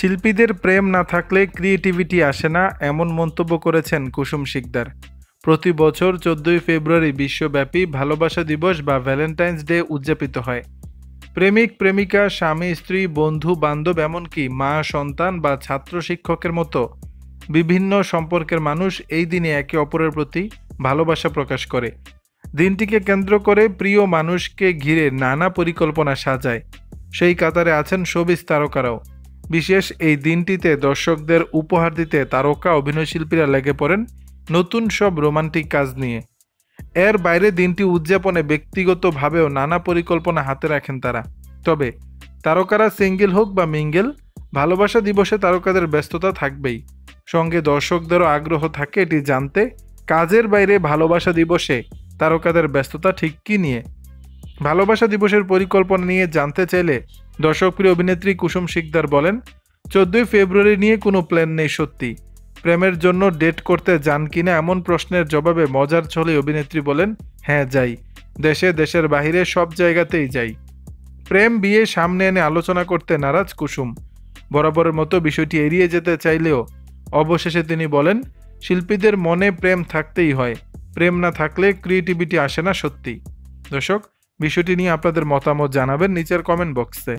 শিল্পীদের প্রেম না থাকলে ক্রিয়েটিভিটি আসে না, এমন মন্তব্য করেছেন কুসুম শিকদার। প্রতি বছর 14ই ফেব্রুয়ারি বিশ্বব্যাপী ভালোবাসা দিবস বা ভ্যালেন্টাইন্স ডে উদযাপিত হয়। প্রেমিক প্রেমিকা, স্বামী স্ত্রী, বন্ধু বান্ধব, এমনকি মা সন্তান বা ছাত্র শিক্ষকের মতো বিভিন্ন সম্পর্কের মানুষ এই দিনে একে অপরের প্রতি ভালোবাসা প্রকাশ করে। দিনটিকে কেন্দ্র করে প্রিয় মানুষকে ঘিরে নানা পরিকল্পনা সাজায়। সেই কাতারে আছেন শোবিজ তারকারাও। বিশেষ এই দিনটিতে দর্শকদের উপহার দিতে তারকা অভিনয়শিল্পীরা লেগে পড়েন নতুন সব রোমান্টিক কাজ নিয়ে। এর বাইরে দিনটি উদযাপনে ব্যক্তিগতভাবেও নানা পরিকল্পনা হাতে রাখেন তারা। তবে তারকারা সিঙ্গেল হোক বা মিঙ্গেল, ভালোবাসা দিবসে তারকাদের ব্যস্ততা থাকবেই, সঙ্গে দর্শকদেরও আগ্রহ থাকে এটি জানতে কাজের বাইরে ভালোবাসা দিবসে তারকাদের ব্যস্ততা ঠিক কী নিয়ে। ভালোবাসা দিবসের পরিকল্পনা নিয়ে জানতে চাইলে দর্শকপ্রিয় অভিনেত্রী কুসুম শিকদার বলেন, 14ই ফেব্রুয়ারি নিয়ে কোনো প্ল্যান নেই। সত্যি প্রেমের জন্য ডেট করতে যান কিনা এমন প্রশ্নের জবাবে মজার ছলে অভিনেত্রী বলেন, হ্যাঁ যাই, দেশে দেশের বাহিরে সব জায়গাতেই যাই। প্রেম বিয়ে সামনে এনে আলোচনা করতে নারাজ কুসুম। বরাবরের মতো বিষয়টি এড়িয়ে যেতে চাইলেও অবশেষে তিনি বলেন, শিল্পীদের মনে প্রেম থাকতেই হয়, প্রেম না থাকলে ক্রিয়েটিভিটি আসে না। সত্যি দর্শক, বিষয়টি নিয়ে আপনাদের মতামত জানাবেন নিচের কমেন্ট বক্সে।